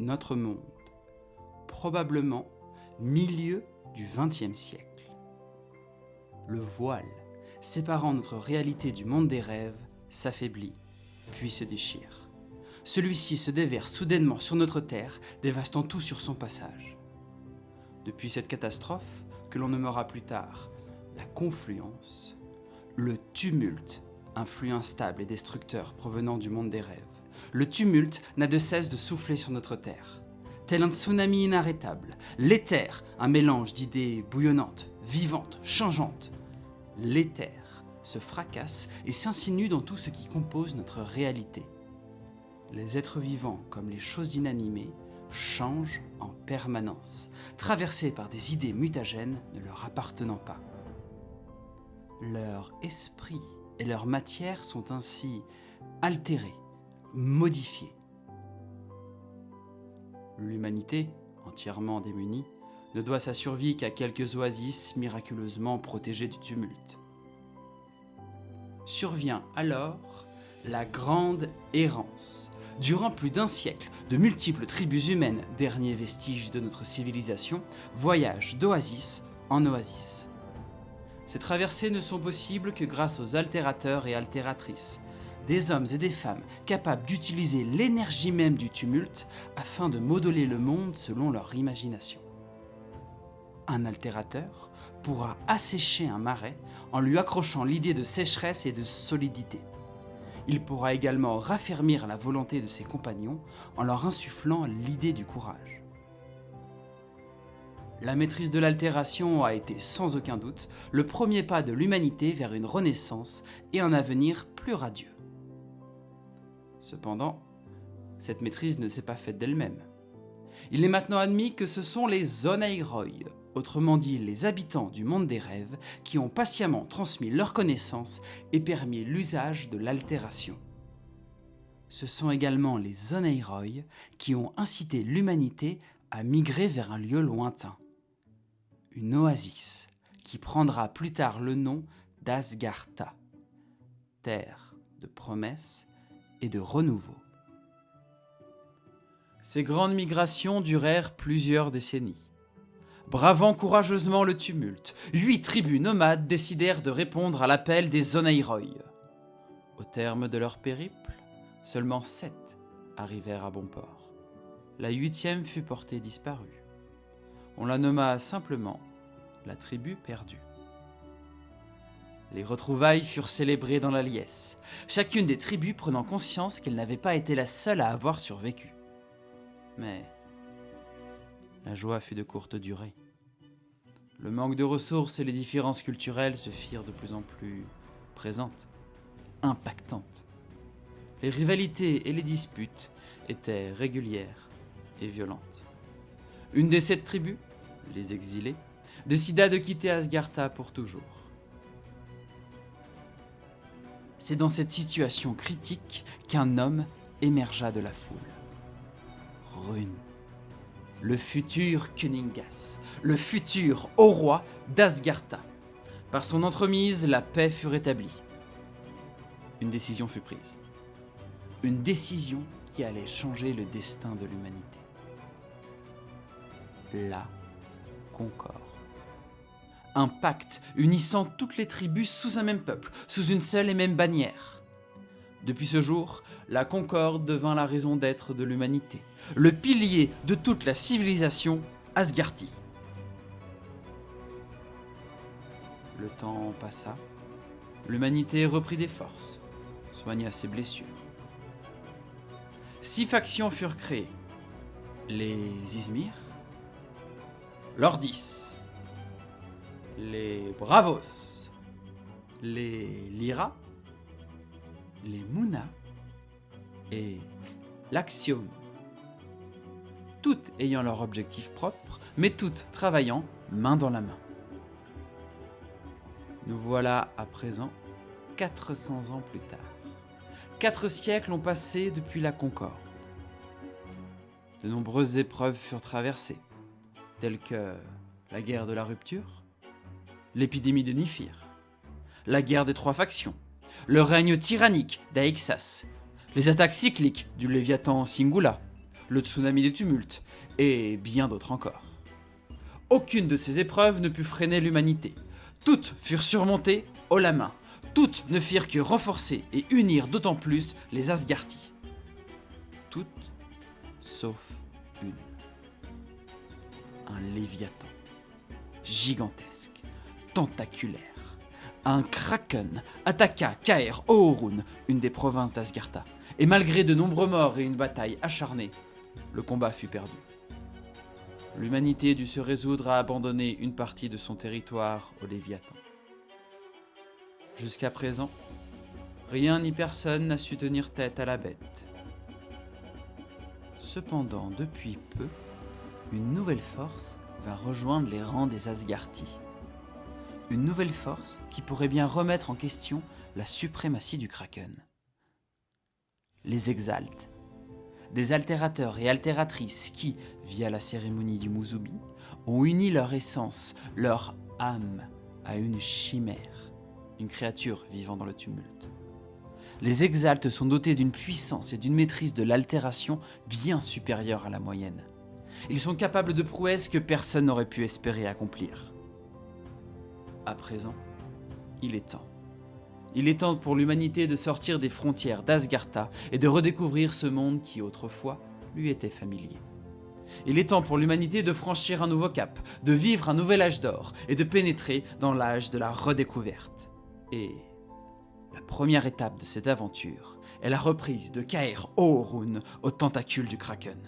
notre monde, probablement milieu du XXe siècle. Le voile, séparant notre réalité du monde des rêves, s'affaiblit, puis se déchire. Celui-ci se déverse soudainement sur notre terre, dévastant tout sur son passage. Depuis cette catastrophe, que l'on nommera plus tard la confluence, le tumulte, un flux instable et destructeur provenant du monde des rêves, le tumulte n'a de cesse de souffler sur notre terre. Tel un tsunami inarrêtable, l'éther, un mélange d'idées bouillonnantes, vivantes, changeantes. L'éther se fracasse et s'insinue dans tout ce qui compose notre réalité. Les êtres vivants comme les choses inanimées changent en permanence, traversés par des idées mutagènes ne leur appartenant pas. Leur esprit et leur matière sont ainsi altérés, modifiés. L'humanité, entièrement démunie, ne doit sa survie qu'à quelques oasis miraculeusement protégées du tumulte. Survient alors la grande errance. Durant plus d'un siècle, de multiples tribus humaines, derniers vestiges de notre civilisation, voyagent d'oasis en oasis. Ces traversées ne sont possibles que grâce aux altérateurs et altératrices, des hommes et des femmes capables d'utiliser l'énergie même du tumulte afin de modeler le monde selon leur imagination. Un altérateur pourra assécher un marais en lui accrochant l'idée de sécheresse et de solidité. Il pourra également raffermir la volonté de ses compagnons en leur insufflant l'idée du courage. La maîtrise de l'altération a été sans aucun doute le premier pas de l'humanité vers une renaissance et un avenir plus radieux. Cependant, cette maîtrise ne s'est pas faite d'elle-même. Il est maintenant admis que ce sont les Oneiroy, autrement dit les habitants du monde des rêves, qui ont patiemment transmis leurs connaissances et permis l'usage de l'altération. Ce sont également les Oneiroy qui ont incité l'humanité à migrer vers un lieu lointain. Une oasis qui prendra plus tard le nom d'Asgartha, terre de promesses et de renouveau. Ces grandes migrations durèrent plusieurs décennies. Bravant courageusement le tumulte, 8 tribus nomades décidèrent de répondre à l'appel des Oneiroy. Au terme de leur périple, seulement 7 arrivèrent à bon port. La 8e fut portée disparue. On la nomma simplement la tribu perdue. Les retrouvailles furent célébrées dans la liesse, chacune des tribus prenant conscience qu'elle n'avait pas été la seule à avoir survécu. Mais la joie fut de courte durée. Le manque de ressources et les différences culturelles se firent de plus en plus présentes, impactantes. Les rivalités et les disputes étaient régulières et violentes. Une des 7 tribus, les exilés, décida de quitter Asgartha pour toujours. C'est dans cette situation critique qu'un homme émergea de la foule. Rune, le futur Kuningas, le futur haut roi d'Asgartha. Par son entremise, la paix fut rétablie. Une décision fut prise. Une décision qui allait changer le destin de l'humanité. La Concorde. Un pacte unissant toutes les tribus sous un même peuple, sous une seule et même bannière. Depuis ce jour, la Concorde devint la raison d'être de l'humanité, le pilier de toute la civilisation Asgarthi. Le temps passa, l'humanité reprit des forces, soigna ses blessures. 6 factions furent créées, les Izmir, l'Ordis, les Bravos, les Lyra, les Muna et l'Axiom. Toutes ayant leur objectif propre, mais toutes travaillant main dans la main. Nous voilà à présent 400 ans plus tard. 4 siècles ont passé depuis la Concorde. De nombreuses épreuves furent traversées, telles que la guerre de la rupture, l'épidémie de Nifir, la guerre des 3 factions, le règne tyrannique d'Aexas, les attaques cycliques du Léviathan Singula, le tsunami des tumultes, et bien d'autres encore. Aucune de ces épreuves ne put freiner l'humanité. Toutes furent surmontées haut la main. Toutes ne firent que renforcer et unir d'autant plus les Asgarthi. Toutes, sauf une. Un Léviathan. Gigantesque, tentaculaire. Un kraken attaqua Caer Oorun, une des provinces d'Asgartha. Et malgré de nombreux morts et une bataille acharnée, le combat fut perdu. L'humanité dut se résoudre à abandonner une partie de son territoire au Léviathan. Jusqu'à présent, rien ni personne n'a su tenir tête à la bête. Cependant, depuis peu, une nouvelle force va rejoindre les rangs des Asgarthi. Une nouvelle force qui pourrait bien remettre en question la suprématie du Kraken. Les Exaltes. Des altérateurs et altératrices qui, via la cérémonie du Musubi, ont uni leur essence, leur âme, à une chimère, une créature vivant dans le tumulte. Les Exaltes sont dotés d'une puissance et d'une maîtrise de l'altération bien supérieure à la moyenne. Ils sont capables de prouesses que personne n'aurait pu espérer accomplir. À présent, il est temps. Il est temps pour l'humanité de sortir des frontières d'Asgartha et de redécouvrir ce monde qui autrefois lui était familier. Il est temps pour l'humanité de franchir un nouveau cap, de vivre un nouvel âge d'or et de pénétrer dans l'âge de la redécouverte. Et la première étape de cette aventure est la reprise de Caer Oorun aux tentacules du Kraken.